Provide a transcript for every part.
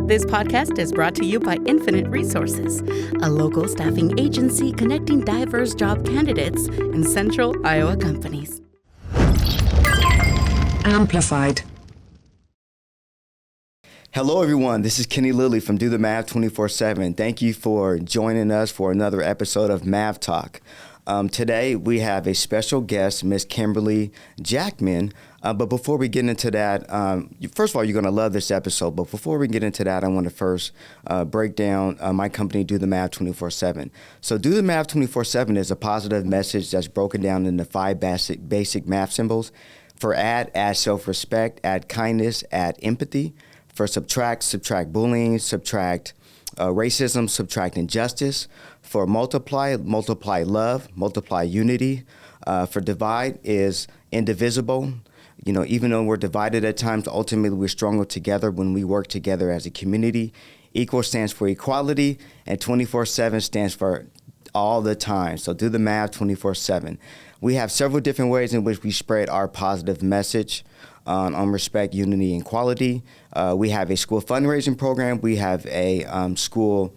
This podcast is brought to you by Infinite Resources, a local staffing agency connecting diverse job candidates in central Iowa companies. Amplified. Hello, everyone. This is Kenny Lilly from Do the Math 24/7. Thank you for joining us for another episode of Math Talk. Today, we have a special guest, Miss Kimberley Jackman. But before we get into that, first of all, you're going to love this episode. But before we get into that, I want to first break down my company, Do the Math 24/7. So Do the Math 24/7 is a positive message that's broken down into 5 basic math symbols. For add self-respect, add kindness, add empathy. For subtract bullying, subtract racism, subtract injustice. For multiply love, multiply unity. For divide is indivisible. You know, even though we're divided at times, ultimately we're stronger together when we work together as a community. Equal stands for equality, and 24/7 stands for all the time. So Do the Math 24/7. We have several different ways in which we spread our positive message on respect, unity, and equality. We have a school fundraising program. We have a school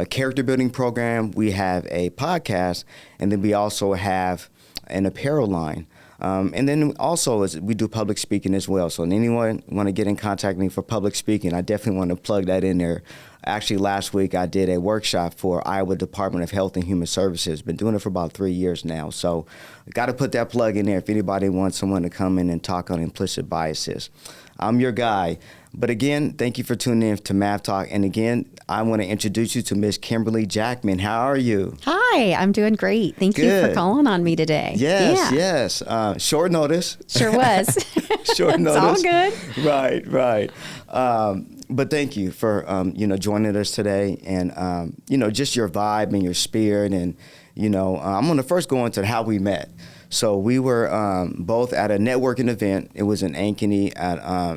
character building program. We have a podcast, and then we also have an apparel line. And then also we do public speaking as well. So if anyone want to get in contact with me for public speaking, I definitely want to plug that in there. Actually, last week I did a workshop for Iowa Department of Health and Human Services. Been doing it for about 3 years now. So got to put that plug in there if anybody wants someone to come in and talk on implicit biases. I'm your guy. But again, thank you for tuning in to Math Talk. And again, I want to introduce you to Miss Kimberley Jackman. How are you? Hi, I'm doing great. Thank you for calling on me today. Yes. Short notice. Sure was. Short notice. It's all good. Right. But thank you for, joining us today and, just your vibe and your spirit. And, I'm going to first go into how we met. So we were both at a networking event. It was in Ankeny,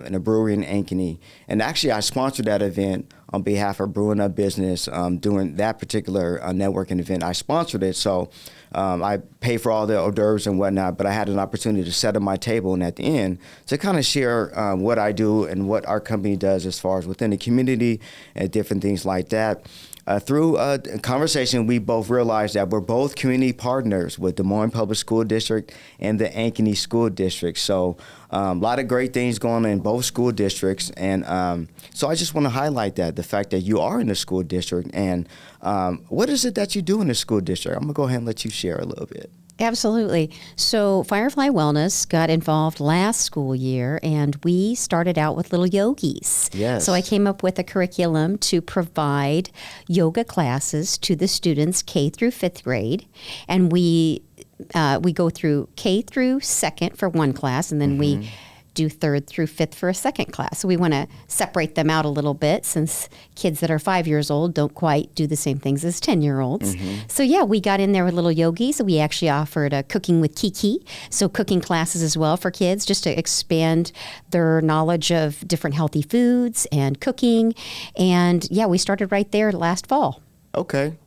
in a brewery in Ankeny. And actually, I sponsored that event on behalf of Brewing Up Business during that particular networking event. I sponsored it, so I paid for all the hors d'oeuvres and whatnot, but I had an opportunity to set up my table and at the end to kind of share what I do and what our company does as far as within the community and different things like that. Through a conversation, we both realized that we're both community partners with Des Moines Public School District and the Ankeny School District. So a lot of great things going on in both school districts. And so I just want to highlight the fact that you are in the school district. And what is it that you do in the school district? I'm going to go ahead and let you share a little bit. Absolutely. So Firefly Wellness got involved last school year, and we started out with little yogis. Yes. So I came up with a curriculum to provide yoga classes to the students K through 5th grade, and we go through K through 2nd for one class, and then we do 3rd through 5th for a second class. So we want to separate them out a little bit since kids that are 5 years old don't quite do the same things as 10-year-olds. So yeah, we got in there with little yogis. We actually offered a cooking with Kiki, so cooking classes as well for kids just to expand their knowledge of different healthy foods and cooking. And yeah, we started right there last fall. Okay,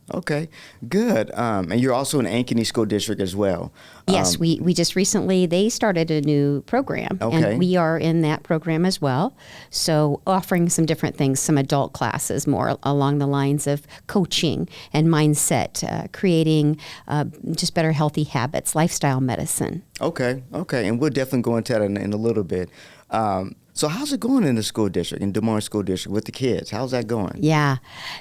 good. And you're also in Ankeny School District as well. Yes, we just recently, they started a new program, and we are in that program as well. So offering some different things, some adult classes more along the lines of coaching and mindset, creating just better healthy habits, lifestyle medicine. Okay, and we'll definitely go into that in a little bit. So how's it going in the school district, in Des Moines School District with the kids? How's that going? Yeah,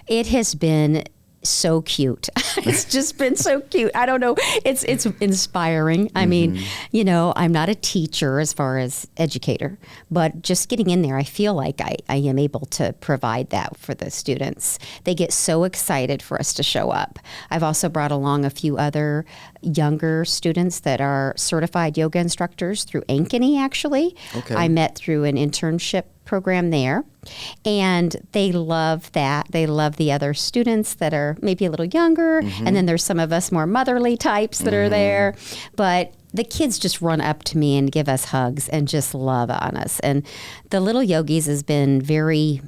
it has been so cute. It's just been so cute. I don't know. It's inspiring. I mean, I'm not a teacher as far as educator, but just getting in there, I feel like I am able to provide that for the students. They get so excited for us to show up. I've also brought along a few other younger students that are certified yoga instructors through Ankeny, actually. Okay. I met through an internship program there, and they love that. They love the other students that are maybe a little younger, and then there's some of us more motherly types that are there, but the kids just run up to me and give us hugs and just love on us. And the little yogis has been very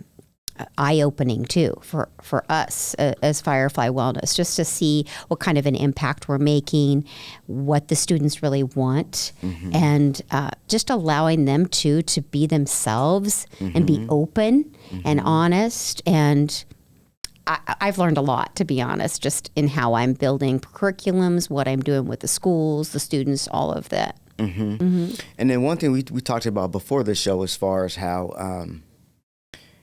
eye-opening too for us as Firefly Wellness, just to see what kind of an impact we're making, what the students really want, and just allowing them to be themselves and be open and honest. And I've learned a lot, to be honest, just in how I'm building curriculums, what I'm doing with the schools, the students, all of that. And then one thing we talked about before the show, as far as how,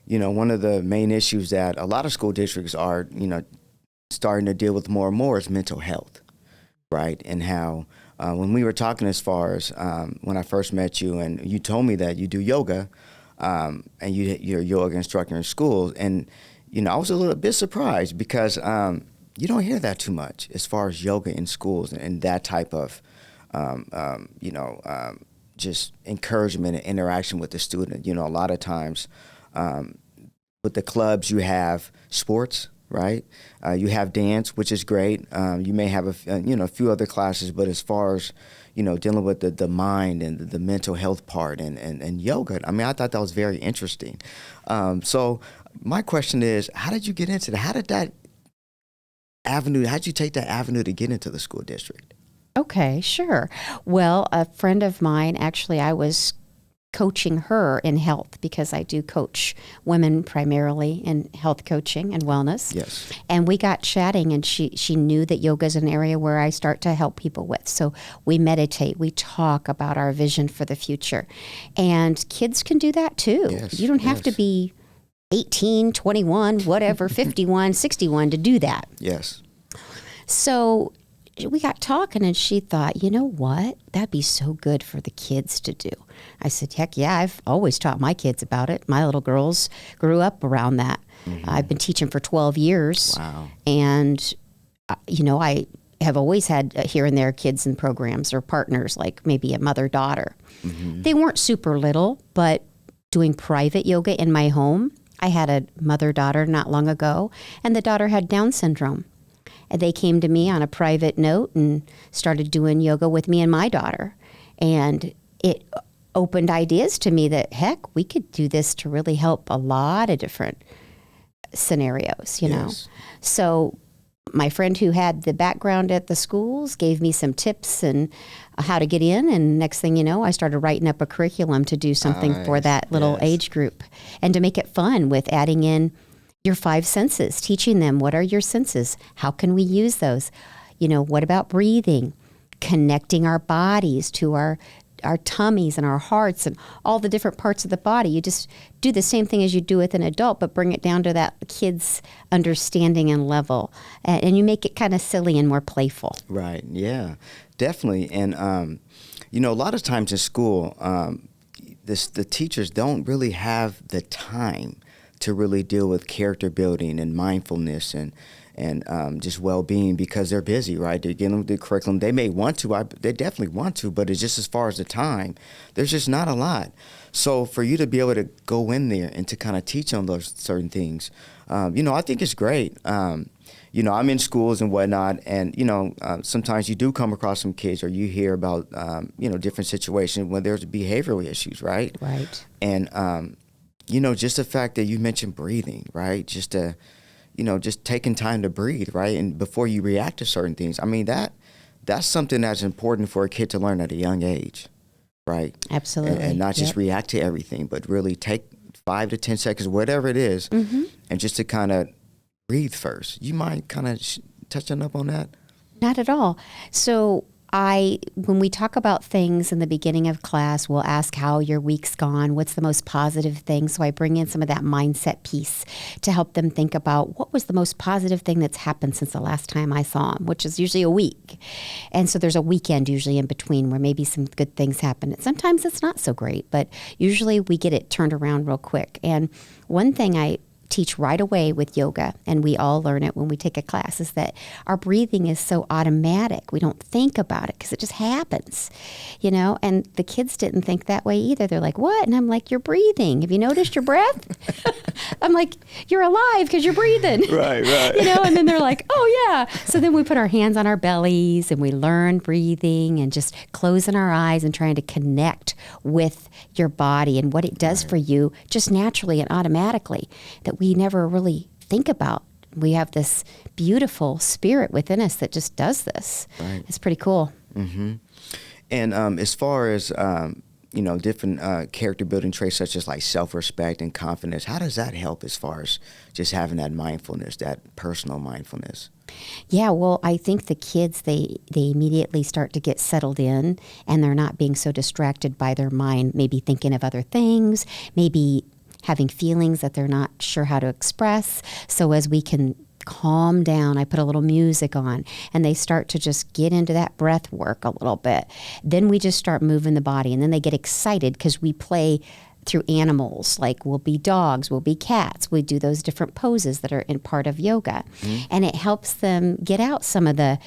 one of the main issues that a lot of school districts are, starting to deal with more and more is mental health, right? And how when we were talking, as far as when I first met you, and you told me that you do yoga, and you're a yoga instructor in schools, and I was a little bit surprised because you don't hear that too much as far as yoga in schools and that type of, just encouragement and interaction with the student. A lot of times with the clubs, you have sports, right? You have dance, which is great. You may have a few other classes, but as far as dealing with the mind and the mental health part and yoga, I mean, I thought that was very interesting. So my question is, how did you get into that? How did you take that avenue to get into the school district? Okay, sure. Well, a friend of mine, actually, I was coaching her in health, because I do coach women primarily in health coaching and wellness. Yes. And we got chatting, and she knew that yoga is an area where I start to help people with. So we meditate, we talk about our vision for the future. And kids can do that too. Yes. You don't have to be 18, 21, whatever, 51, 61 to do that. Yes. So we got talking, and she thought, you know what? That'd be so good for the kids to do. I said, heck yeah, I've always taught my kids about it. My little girls grew up around that. I've been teaching for 12 years. Wow. And, I have always had here and there kids in programs or partners, like maybe a mother-daughter. They weren't super little, but doing private yoga in my home. I had a mother-daughter not long ago, and the daughter had Down syndrome. And they came to me on a private note and started doing yoga with me and my daughter. And it opened ideas to me that, heck, we could do this to really help a lot of different scenarios, know. So my friend who had the background at the schools gave me some tips and how to get in. And next thing you know, I started writing up a curriculum to do something for that little age group, and to make it fun with adding in your 5 senses, teaching them what are your senses, how can we use those, what about breathing, connecting our bodies to our tummies and our hearts and all the different parts of the body. You just do the same thing as you do with an adult, but bring it down to that kid's understanding and level, and you make it kind of silly and more playful. Right. Yeah, definitely. And a lot of times in school, the teachers don't really have the time to really deal with character building and mindfulness and just well-being, because they're busy, right? They're dealing with the curriculum. They may want to, they definitely want to, but it's just, as far as the time, there's just not a lot. So for you to be able to go in there and to kind of teach on those certain things, I think it's great. I'm in schools and whatnot, and, sometimes you do come across some kids, or you hear about, different situations when there's behavioral issues, right? Right. And, just the fact that you mentioned breathing, right? Just just taking time to breathe, right? And before you react to certain things. I mean, that's something that's important for a kid to learn at a young age, right? Absolutely. And not just react to everything, but really take 5 to 10 seconds, whatever it is, and just to kind of breathe first. You mind kind of touching up on that? Not at all. So when we talk about things in the beginning of class, we'll ask how your week's gone, what's the most positive thing. So I bring in some of that mindset piece to help them think about what was the most positive thing that's happened since the last time I saw them, which is usually a week. And so there's a weekend usually in between where maybe some good things happen. And sometimes it's not so great, but usually we get it turned around real quick. And one thing I teach right away with yoga, and we all learn it when we take a class, is that our breathing is so automatic. We don't think about it because it just happens, and the kids didn't think that way either. They're like, what? And I'm like, you're breathing. Have you noticed your breath? I'm like, you're alive because you're breathing. Right. And then they're like, oh yeah. So then we put our hands on our bellies and we learn breathing and just closing our eyes and trying to connect with your body and what it does for you just naturally and automatically, that we never really think about. We have this beautiful spirit within us that just does this. Right. It's pretty cool. Mm-hmm. And as far as different character building traits such as like self-respect and confidence, how does that help as far as just having that mindfulness, that personal mindfulness? Yeah, well, I think the kids, they immediately start to get settled in, and they're not being so distracted by their mind, maybe thinking of other things, maybe having feelings that they're not sure how to express. So as we can calm down, I put a little music on, and they start to just get into that breath work a little bit. Then we just start moving the body, and then they get excited because we play through animals, like we'll be dogs, we'll be cats. We do those different poses that are in part of yoga. Mm-hmm. And it helps them get out some of the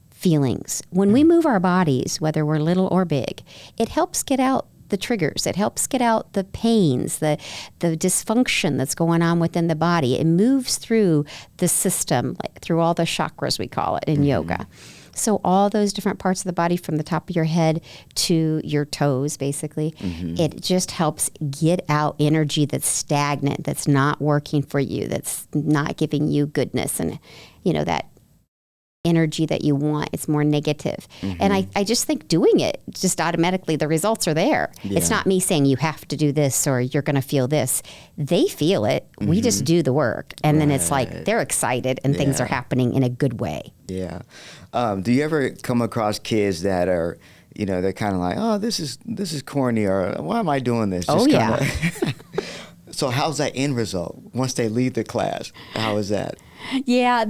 feelings. When we move our bodies, whether we're little or big, it helps get out the triggers. It helps get out the pains, the dysfunction that's going on within the body. It moves through the system, like through all the chakras, we call it in mm-hmm. yoga. So all those different parts of the body, from the top of your head to your toes, basically, mm-hmm. it just helps get out energy that's stagnant, that's not working for you, that's not giving you goodness and, that energy that you want. It's more negative. Mm-hmm. And I just think doing it, just automatically the results are there. Yeah. It's not me saying you have to do this or you're going to feel this. They feel it. Mm-hmm. We just do the work. And then it's like they're excited and things are happening in a good way. Yeah. Do you ever come across kids that are, they're kind of like, oh, this is corny, or why am I doing this? Just yeah. So how's that end result once they leave the class? How is that? Yeah,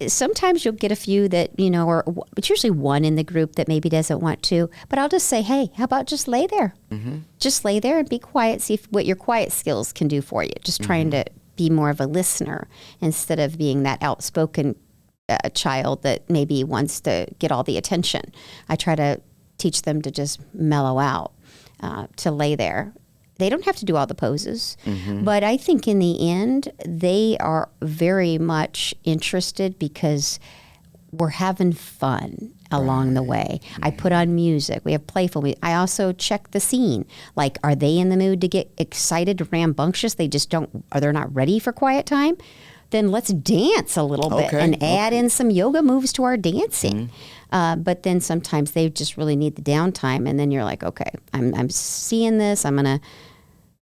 sometimes you'll get a few that, or it's usually one in the group that maybe doesn't want to, but I'll just say, hey, how about just lay there? Mm-hmm. Just lay there and be quiet, see what your quiet skills can do for you. Just mm-hmm. trying to be more of a listener instead of being that outspoken child that maybe wants to get all the attention. I try to teach them to just mellow out, to lay there. They don't have to do all the poses, mm-hmm. but I think in the end, they are very much interested because we're having fun along the way. Mm-hmm. I put on music. We have playful music. I also check the scene. Like, are they in the mood to get excited, rambunctious? They're not ready for quiet time? Then let's dance a little bit and add in some yoga moves to our dancing. Mm-hmm. But then sometimes they just really need the downtime, and then you're like, okay, I'm seeing this. I'm going to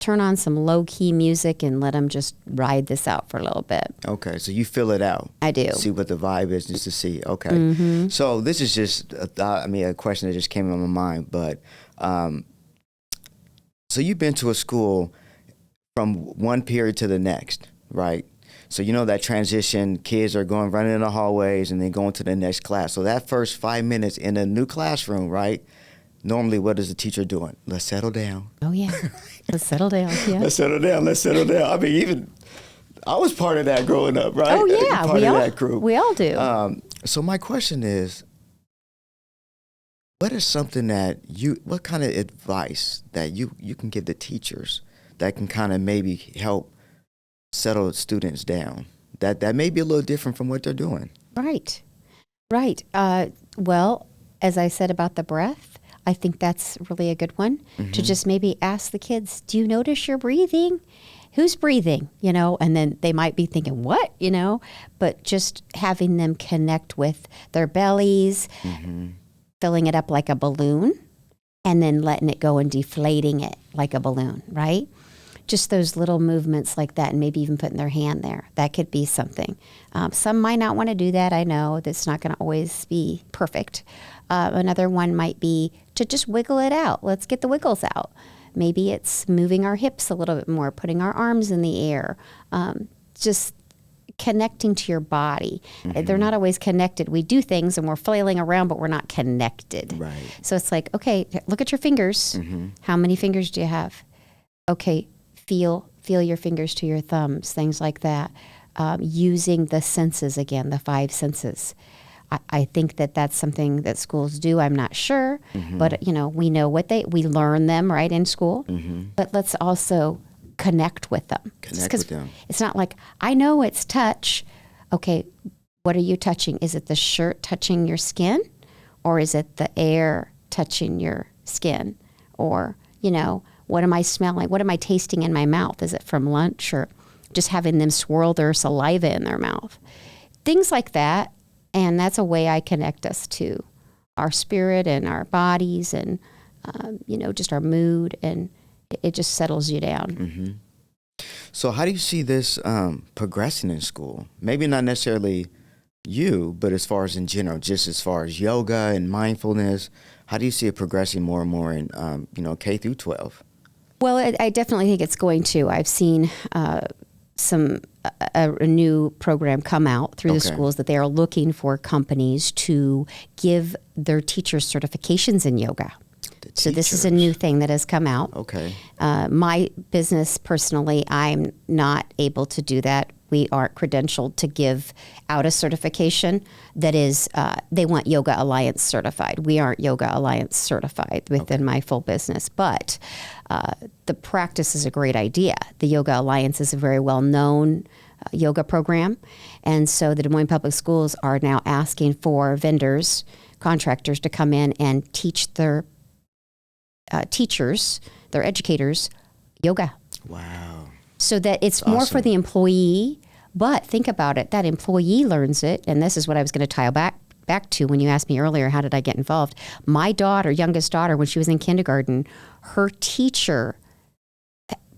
turn on some low-key music and let them just ride this out for a little bit. Okay, so you fill it out. I do. See what the vibe is, just to see. Okay. Mm-hmm. So this is just a question that just came in my mind. But so you've been to a school from one period to the next, right? So that transition, kids are running in the hallways and then going to the next class. So that first 5 minutes in a new classroom, right? Normally, what is the teacher doing? Let's settle down. Oh, yeah. Let's settle down. Yeah. Let's settle down. I mean, even I was part of that growing up, right? Oh, yeah. Part of that group. We all do. So my question is, what is something what kind of advice that you can give the teachers that can kind of maybe help settle students down that may be a little different from what they're doing? Right. Well, as I said about the breath, I think that's really a good one, mm-hmm. to just maybe ask the kids, do you notice you're breathing? Who's breathing? And then they might be thinking, what? But just having them connect with their bellies, mm-hmm. filling it up like a balloon, and then letting it go and deflating it like a balloon, right? Just those little movements like that, and maybe even putting their hand there. That could be something. Some might not want to do that. I know that's not going to always be perfect. Another one might be to just wiggle it out. Let's get the wiggles out. Maybe it's moving our hips a little bit more, putting our arms in the air, just connecting to your body. Mm-hmm. They're not always connected. We do things and we're flailing around, but we're not connected. Right. So it's like, okay, look at your fingers. Mm-hmm. How many fingers do you have? Okay, feel your fingers to your thumbs, things like that. Using the senses again, the 5 senses. I think that's something that schools do. I'm not sure, mm-hmm. but we know we learn them right in school. Mm-hmm. But let's also connect with them. It's not like, I know it's touch. Okay, what are you touching? Is it the shirt touching your skin, or is it the air touching your skin? Or what am I smelling? What am I tasting in my mouth? Is it from lunch, or just having them swirl their saliva in their mouth. Things like that. And that's a way I connect us to our spirit and our bodies and, just our mood. And it just settles you down. Mm-hmm. So how do you see this progressing in school? Maybe not necessarily you, but as far as in general, just as far as yoga and mindfulness, how do you see it progressing more and more in, K through 12? Well, I definitely think it's going to. I've seen a new program come out through the schools that they are looking for companies to give their teachers certifications in yoga. So this is a new thing that has come out. Okay. My business, personally, I'm not able to do that. We aren't credentialed to give out a certification that is, they want Yoga Alliance certified. We aren't Yoga Alliance certified within my full business, but the practice is a great idea. The Yoga Alliance is a very well-known yoga program, and so the Des Moines Public Schools are now asking for vendors, contractors to come in and teach their teachers, their educators, yoga. Wow. So that it's That's more awesome. for the employee, but think about it, that employee learns it, and this is what I was going to tie back to when you asked me earlier, how did I get involved? My daughter, youngest daughter, when she was in kindergarten, her teacher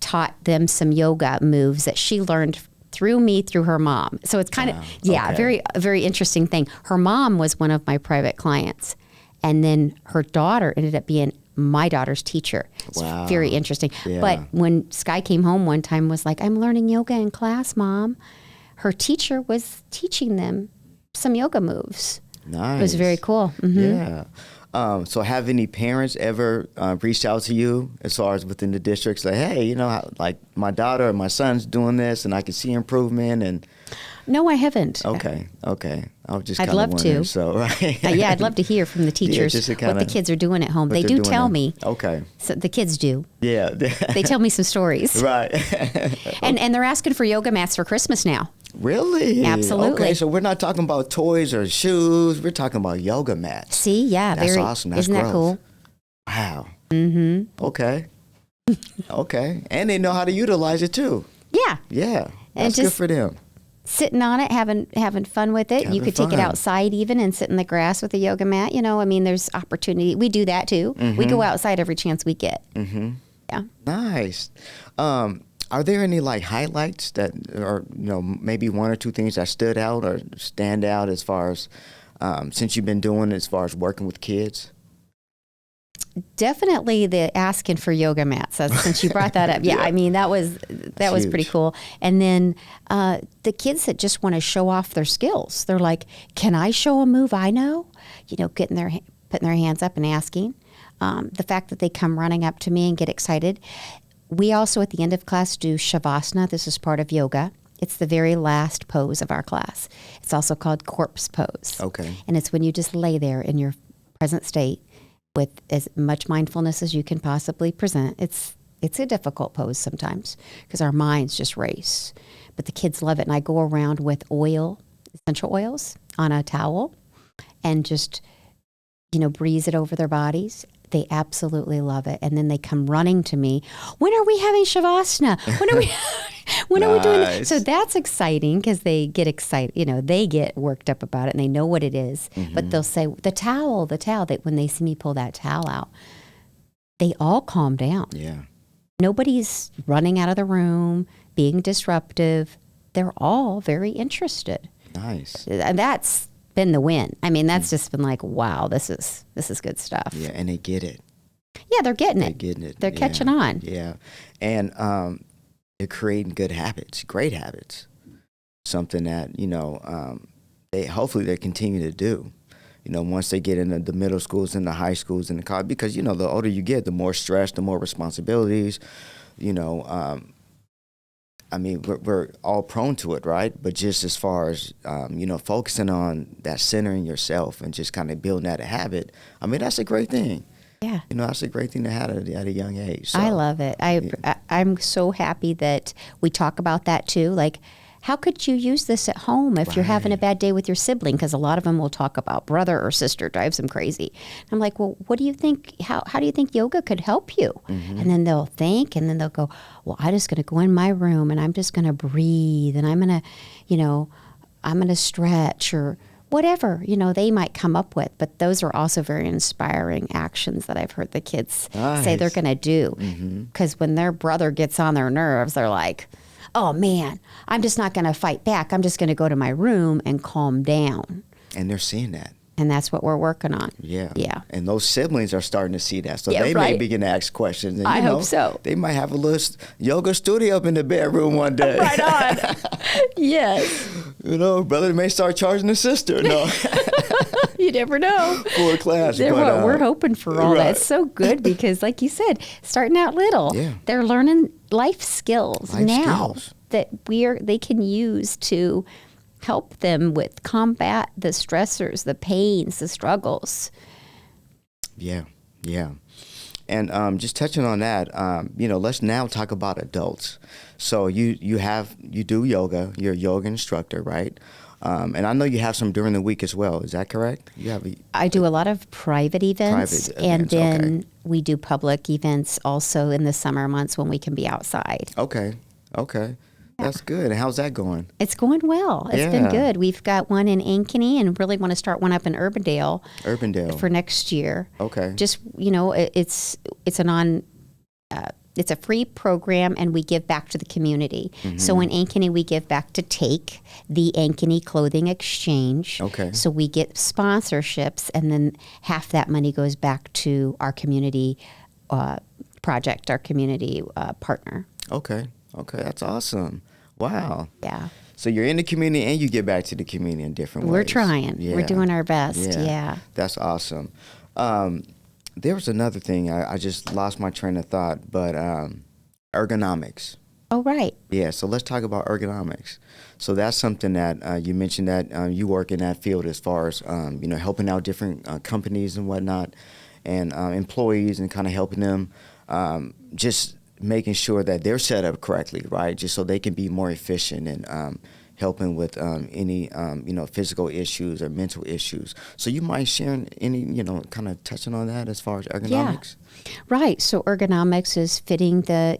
taught them some yoga moves that she learned through me, through her mom. So it's kind of, a very interesting thing. Her mom was one of my private clients, and then her daughter ended up being my daughter's teacher. It's very interesting. Yeah. But when Sky came home one time, was like, I'm learning yoga in class, Mom. Her teacher was teaching them some yoga moves. Nice. It was very cool. Mm-hmm. Yeah. So have any parents ever reached out to you as far as within the districts, like, hey, like my daughter or my son's doing this and I can see improvement? And No, I haven't. Okay. I was just I'd kind of love wondering. to. So, right. Yeah, I'd love to hear from the teachers just to what kinda- the kids are doing at home. They they're do doing tell there. me. Okay. So the kids do. Yeah. They tell me some stories. Right. And they're asking for yoga mats for Christmas now. Really? Absolutely. Okay, so we're not talking about toys or shoes. We're talking about yoga mats. See, yeah, That's very awesome. That's isn't that growth. cool? Wow. Mm-hmm. Okay. Okay. And they know how to utilize it too. Yeah. Yeah. And That's good just- for them. Sitting on it, having fun with it. You Having could take it fun. outside even and sit in the grass with a yoga mat. There's opportunity. We do that too. We go outside every chance we get. Mm-hmm. Yeah. Nice. Are there any like highlights that, or maybe one or two things that stood out or stand out as far as since you've been doing it, as far as working with kids? Definitely the asking for yoga mats. Since you brought that up, I mean that was pretty huge. cool. And then the kids that just want to show off their skills. They're like, "Can I show a move I know?" Putting their hands up and asking. The fact that they come running up to me and get excited. We also at the end of class do shavasana. This is part of yoga. It's the very last pose of our class. It's also called corpse pose. Okay. And it's when you just lay there in your present state with as much mindfulness as you can possibly present. It's a difficult pose sometimes because our minds just race. But the kids love it. And I go around with essential oils on a towel and just, breeze it over their bodies. They absolutely love it. And then they come running to me. When are we having Shavasana? When are we doing that? Nice. So that's exciting because they get excited. They get worked up about it and they know what it is. But they'll say, the towel. When they see me pull that towel out, they all calm down. Yeah. Nobody's running out of the room, being disruptive. They're all very interested. Nice. And that's been the win. I mean, that's just been like, wow, this is good stuff. Yeah, and they get it. Yeah, they're getting They're it. getting it. They're catching on. Yeah. And they're creating good habits, great habits. Something that, they continue to do. Once they get into the middle schools and the high schools and the college, because, the older you get, the more stress, the more responsibilities, we're all prone to it, right? But just as far as, focusing on that centering yourself and just kind of building that habit, that's a great thing. Yeah. That's a great thing to have at a young age. So, I love it. I'm so happy that we talk about that too. Like, how could you use this at home if you're having a bad day with your sibling? Because a lot of them will talk about brother or sister drives them crazy. I'm like, well, what do you think? How do you think yoga could help you? And then they'll think, and then they'll go, well, I'm just going to go in my room and I'm just going to breathe, and I'm going to, I'm going to stretch or whatever, they might come up with. But those are also very inspiring actions that I've heard the kids say they're going to do. Because when their brother gets on their nerves, they're like, oh man, I'm just not going to fight back. I'm just going to go to my room and calm down. And they're seeing that. And that's what we're working on. Yeah. Yeah. And those siblings are starting to see that. So they may begin to ask questions. And, I hope so. They might have a little yoga studio up in the bedroom one day. Right on. Yes. Brother may start charging the sister. No. You never know. For a class. We're hoping for all that. It's so good because, like you said, starting out little, they're learning life skills that they can use to help them with combat the stressors, the pains, the struggles. Yeah. And just touching on that, let's now talk about adults. So you do yoga. You're a yoga instructor, right? And I know you have some during the week as well. Is that correct? I do a lot of private events, and then we do public events also in the summer months when we can be outside. Okay. That's good. And how's that going? It's going well. It's been good. We've got one in Ankeny and really want to start one up in Urbandale for next year. Okay. Just, it's a free program, and we give back to the community. So in Ankeny, we give back to TAKE, the Ankeny Clothing Exchange. Okay. So we get sponsorships, and then half that money goes back to our community project, our community partner. Okay. That's awesome. Wow. Yeah. So you're in the community and you get back to the community in different ways. We're trying. Yeah. We're doing our best. Yeah. That's awesome. There was another thing. I just lost my train of thought, but ergonomics. Oh, right. Yeah. So let's talk about ergonomics. So that's something that you mentioned that you work in that field as far as, helping out different companies and whatnot and employees and kind of helping them just making sure that they're set up correctly, right? Just so they can be more efficient and helping with any, physical issues or mental issues. So you mind sharing any, kind of touching on that as far as ergonomics? Yeah. Right. So ergonomics is fitting the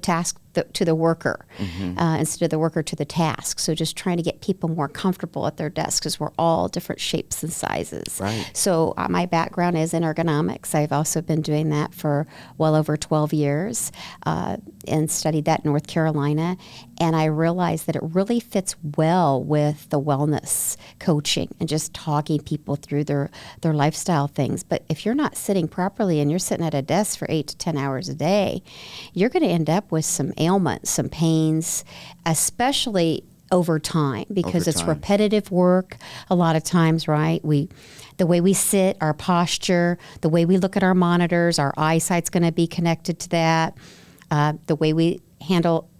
task to the worker instead of the worker to the task. So just trying to get people more comfortable at their desks because we're all different shapes and sizes. Right. So my background is in ergonomics. I've also been doing that for well over 12 years and studied that in North Carolina. And I realized that it really fits well with the wellness coaching and just talking people through their lifestyle things. But if you're not sitting properly and you're sitting at a desk for 8 to 10 hours a day, you're going to end up with some ailments, some pains, especially over time because it's repetitive work a lot of times, right? The way we sit, our posture, the way we look at our monitors, our eyesight's going to be connected to that. The way we handle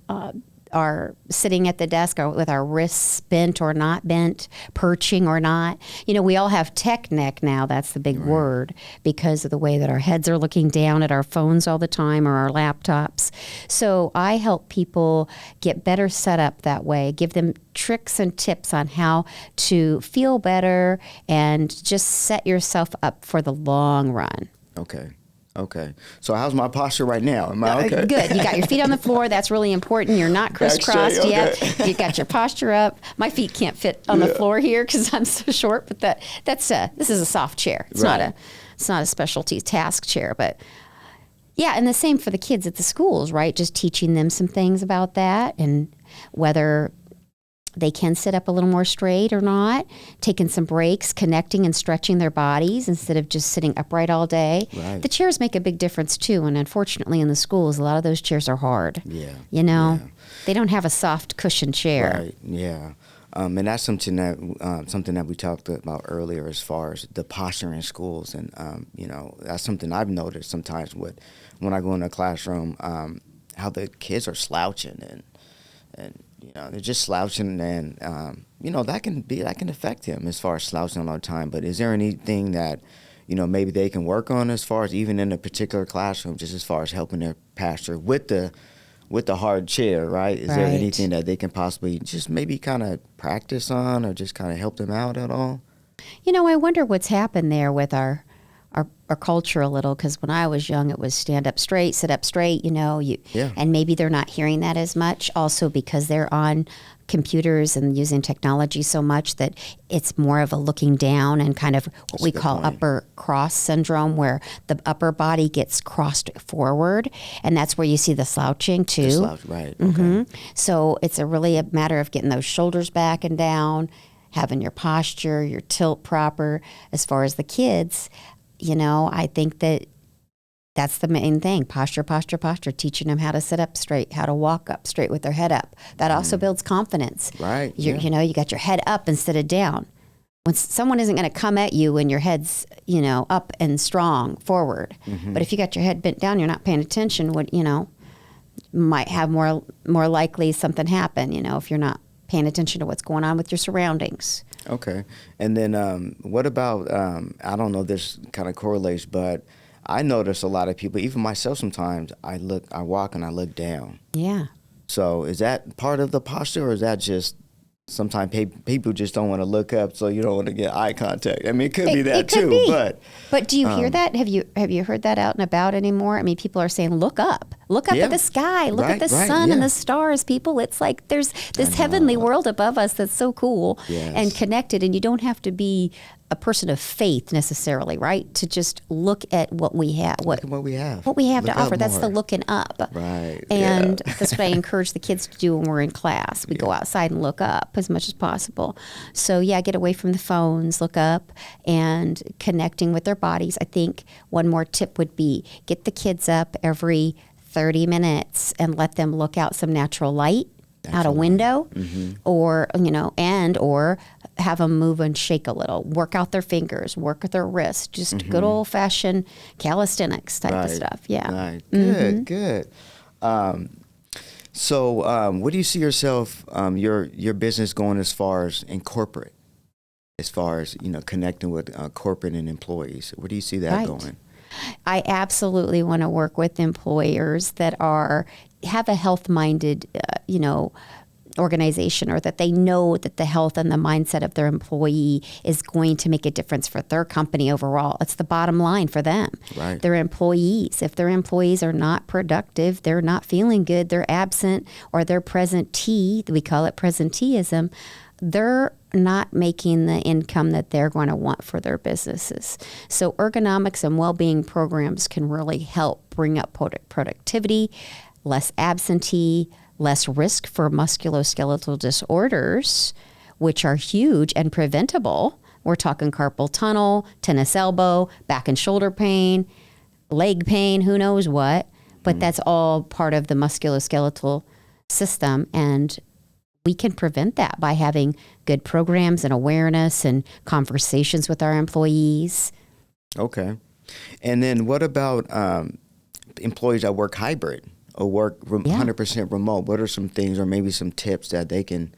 our sitting at the desk or with our wrists bent or not bent, perching or not. We all have tech neck now. That's the big word because of the way that our heads are looking down at our phones all the time or our laptops. So I help people get better set up that way, give them tricks and tips on how to feel better and just set yourself up for the long run. Okay. So how's my posture right now? Am I okay? Good. You got your feet on the floor. That's really important. You're not crisscrossed yet. You got your posture up. My feet can't fit on the floor here because I'm so short. But this is a soft chair. It's not a specialty task chair. But yeah, and the same for the kids at the schools, right? Just teaching them some things about that and whether they can sit up a little more straight or not, taking some breaks, connecting and stretching their bodies instead of just sitting upright all day. Right. The chairs make a big difference too, and unfortunately in the schools, a lot of those chairs are hard. Yeah. They don't have a soft cushion chair. Right, yeah. And that's something that we talked about earlier as far as the posture in schools. And, that's something I've noticed sometimes when I go in a classroom, how the kids are slouching and they're just slouching, and that can affect him as far as slouching all the time. But is there anything that maybe they can work on as far as even in a particular classroom, just as far as helping their posture with the with the hard chair, right? Is there Right. anything that they can possibly just maybe kind of practice on or just kind of help them out at all? I wonder what's happened there with our culture a little, because when I was young, it was stand up straight, sit up straight, Yeah. and maybe they're not hearing that as much also because they're on computers and using technology so much that it's more of a looking down and kind of what we a good call point. upper cross syndrome, where the upper body gets crossed forward, and that's where you see the slouching too. Right. Okay. So it's really a matter of getting those shoulders back and down, having your posture, your tilt proper. As far as the kids, I think that's the main thing. Posture, posture, posture. Teaching them how to sit up straight, how to walk up straight with their head up. That also builds confidence. Right. You you got your head up instead of down. When someone isn't going to come at you when your head's, up and strong forward. But if you got your head bent down, you're not paying attention, might have more likely something happen, if you're not paying attention to what's going on with your surroundings. Okay. And then what about, I don't know if this kind of correlates, but I notice a lot of people, even myself sometimes, I walk and I look down. Yeah. So is that part of the posture, or is that just sometimes people just don't want to look up, so you don't want to get eye contact? I mean, it could be that it could too, be. But do you hear that? Have you heard that out and about anymore? I mean, people are saying, look up Yeah. at the sky, look at Right, the right, sun and yeah. the stars, people. It's like there's this heavenly world above us that's so cool Yes. and connected, and you don't have to be a person of faith necessarily, right? To just look at what we have, look at what we have. what we have Look to up offer. That's the more. looking up. Right. And that's what I encourage the kids to do when we're in class. We go outside and look up as much as possible. So yeah, get away from the phones, look up, and connecting with their bodies. I think one more tip would be get the kids up every 30 minutes and let them look out some natural light out a window, or or have them move and shake a little, work out their fingers, work with their wrists, just good old fashioned calisthenics type of stuff. Yeah. Right. Good. Good. So, what do you see yourself, your business going as far as in corporate, as far as connecting with corporate and employees? Where do you see that Right. going? I absolutely want to work with employers that have a health-minded, organization, or that they know that the health and the mindset of their employee is going to make a difference for their company overall. It's the bottom line for them. Right. Their employees. If their employees are not productive, they're not feeling good, they're absent, or they're presentee, we call it presenteeism, they're not making the income that they're going to want for their businesses. So ergonomics and well-being programs can really help bring up productivity, less absentee, less risk for musculoskeletal disorders, which are huge and preventable. We're talking carpal tunnel, tennis elbow, back and shoulder pain, leg pain, who knows what. But that's all part of the musculoskeletal system, and we can prevent that by having good programs and awareness and conversations with our employees. Okay. And then what about employees that work hybrid or work 100% remote? What are some things or maybe some tips that they can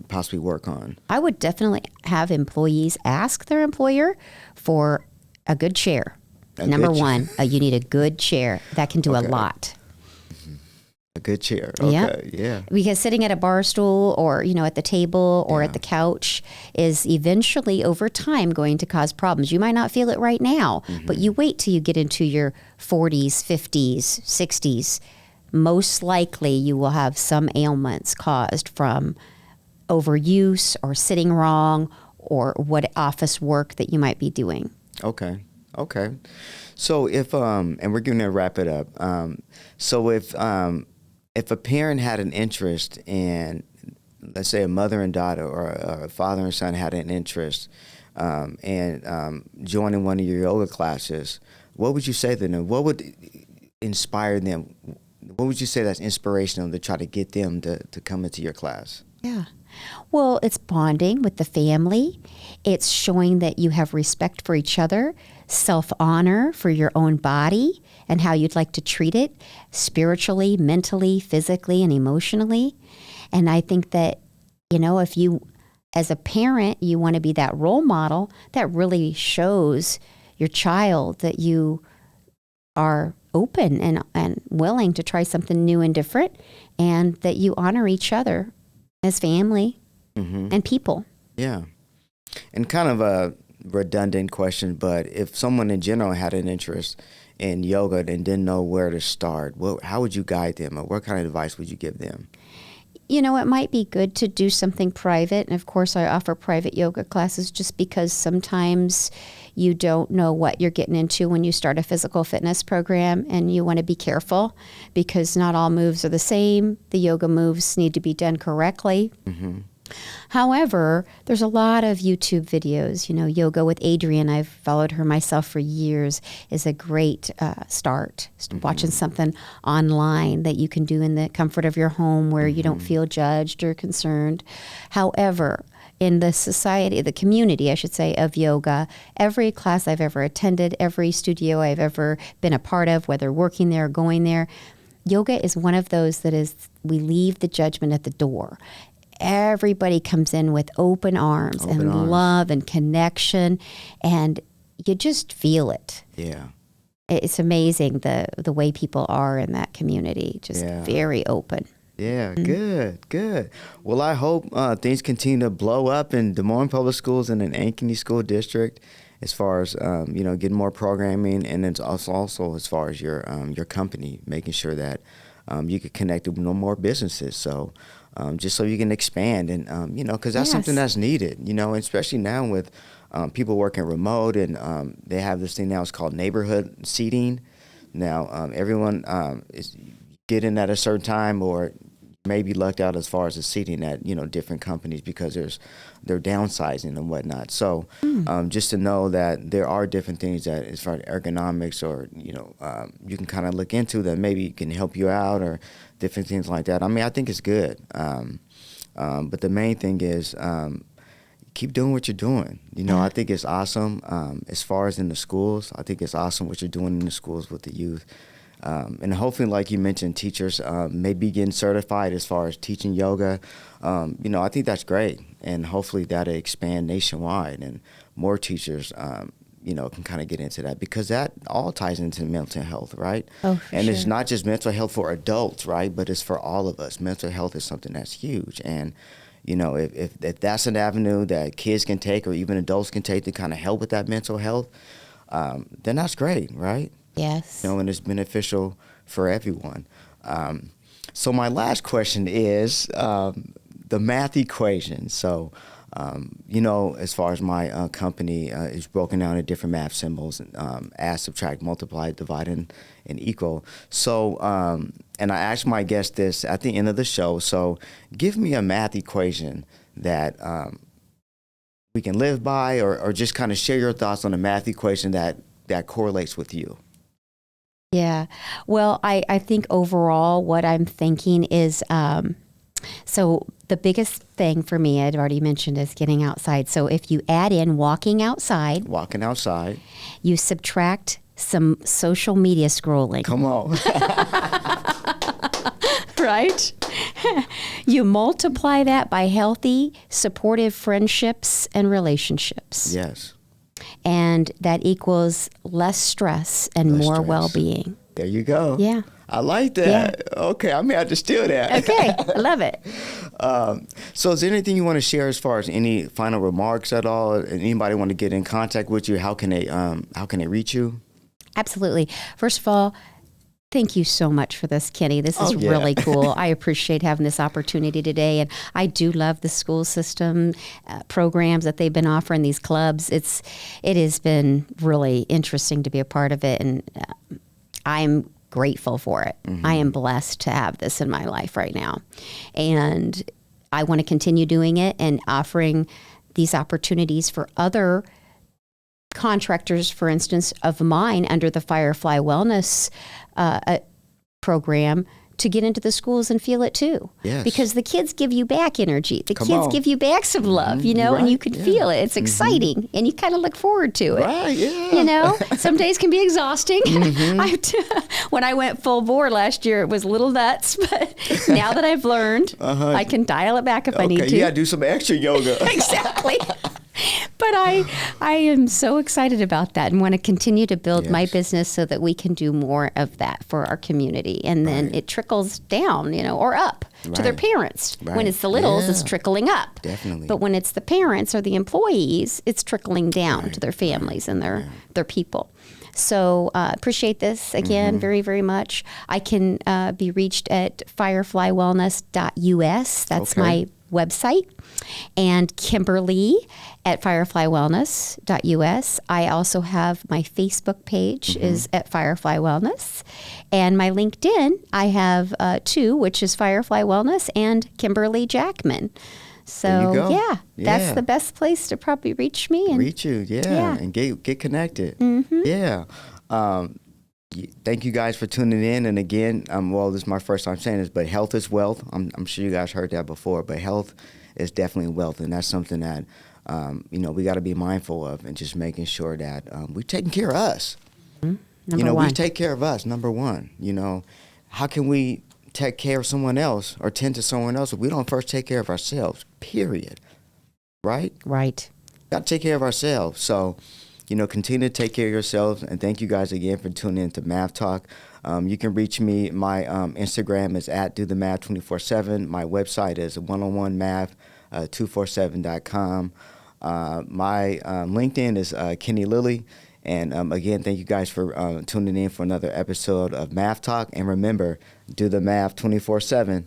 possibly work on? I would definitely have employees ask their employer for a good chair. Number one, you need a good chair. That can do a lot. A good chair. Okay. Yeah. Because sitting at a bar stool or, at the table or at the couch is eventually over time going to cause problems. You might not feel it right now, but you wait till you get into your 40s, 50s, 60s. Most likely you will have some ailments caused from overuse or sitting wrong or what office work that you might be doing. Okay. So if and we're going to wrap it up. So if a parent had an interest in, let's say, a mother and daughter, or a father and son had an interest in joining one of your yoga classes, what would you say to them? What would inspire them? What would you say that's inspirational to try to get them to come into your class? Yeah. Well, it's bonding with the family. It's showing that you have respect for each other, self-honor for your own body and how you'd like to treat it spiritually, mentally, physically, and emotionally. And I think that, if you, as a parent, you want to be that role model, that really shows your child that you are open and willing to try something new and different, and that you honor each other as family and people. Yeah. And kind of a redundant question, but if someone in general had an interest in yoga and didn't know where to start, how would you guide them, or what kind of advice would you give them? You know, it might be good to do something private. And of course, I offer private yoga classes just because sometimes you don't know what you're getting into when you start a physical fitness program, and you want to be careful because not all moves are the same. The yoga moves need to be done correctly. However, there's a lot of YouTube videos. You know, Yoga with Adrienne, I've followed her myself for years, is a great start. Watching something online that you can do in the comfort of your home where you don't feel judged or concerned. However, in the society, the community, I should say, of yoga, every class I've ever attended, every studio I've ever been a part of, whether working there or going there, yoga is one of those that is, we leave the judgment at the door. Everybody comes in with open arms and love and connection, and you just feel it. Yeah. It's amazing the way people are in that community, just very open. Yeah, good. Well, I hope things continue to blow up in Des Moines Public Schools and in Ankeny School District as far as, getting more programming, and then also as far as your company, making sure that you get connected with more businesses. So just so you can expand and, because that's something that's needed, and especially now with people working remote, and they have this thing now, it's called neighborhood seating. Now, everyone is getting at a certain time or maybe lucked out as far as the seating at, different companies because they're downsizing and whatnot. So just to know that there are different things that as far as ergonomics or, you can kind of look into that maybe can help you out or different things like that. I mean, I think it's good. But the main thing is keep doing what you're doing. I think it's awesome. As far as in the schools, I think it's awesome what you're doing in the schools with the youth. And hopefully, like you mentioned, teachers maybe getting certified as far as teaching yoga. I think that's great. And hopefully that'll expand nationwide and more teachers, can kind of get into that, because that all ties into mental health, right? Oh, and sure. It's not just mental health for adults, right? But it's for all of us. Mental health is something that's huge. And, if that's an avenue that kids can take or even adults can take to kind of help with that mental health, then that's great, right? Yes. And it's beneficial for everyone. So my last question is the math equation. So, as far as my company is broken down into different math symbols, add, subtract, multiply, divide, and equal. So, and I asked my guest this at the end of the show. So give me a math equation that we can live by, or just kind of share your thoughts on a math equation that correlates with you. Yeah. Well, I think overall what I'm thinking is, so the biggest thing for me, I'd already mentioned, is getting outside. So if you add in walking outside, you subtract some social media scrolling. Come on. Right? You multiply that by healthy, supportive friendships and relationships. Yes. And that equals less stress and more well-being. There you go. Yeah. I like that. Yeah. Okay, I may have to steal that. Okay, I love it. So is there anything you want to share as far as any final remarks at all? Anybody want to get in contact with you? How can they reach you? Absolutely. First of all, thank you so much for this, Kenny. This is really cool. I appreciate having this opportunity today. And I do love the school system programs that they've been offering, these clubs. It has been really interesting to be a part of it. And I'm grateful for it. Mm-hmm. I am blessed to have this in my life right now. And I want to continue doing it and offering these opportunities for other contractors, for instance, of mine under the Firefly Wellness program, to get into the schools and feel it too. Yes. Because the kids give you back energy. The kids give you back some love, right, and you can feel it. It's exciting, and you kind of look forward to it. Right, yeah. Some days can be exhausting. When I went full bore last year, it was a little nuts, but now that I've learned, I can dial it back if I need to. You got to do some extra yoga. Exactly. But I am so excited about that and want to continue to build my business so that we can do more of that for our community. And then it trickles down, or up to their parents. When it's the littles, it's trickling up. Definitely. But when it's the parents or the employees, it's trickling down to their families and their people. So appreciate this again very, very much. I can be reached at fireflywellness.us. That's my website. And Kimberly at fireflywellness.us. I also have my Facebook page is at Firefly Wellness. And my LinkedIn, I have two, which is Firefly Wellness and Kimberley Jackman. So, that's the best place to probably reach me. And reach you, and get connected. Yeah. Thank you guys for tuning in. And again, this is my first time saying this, but health is wealth. I'm sure you guys heard that before, but health is definitely wealth. And that's something that, we got to be mindful of, and just making sure that we're taking care of us. Number one. We take care of us, number one. How can we take care of someone else or tend to someone else if we don't first take care of ourselves, period? Right? Right. Got to take care of ourselves. So, continue to take care of yourselves. And thank you guys again for tuning in to Math Talk. You can reach me. My Instagram is at dothemath247. My website is 101math247.com. My LinkedIn is Kenny Lilly. And again, thank you guys for tuning in for another episode of Math Talk. And remember, do the math 24/7.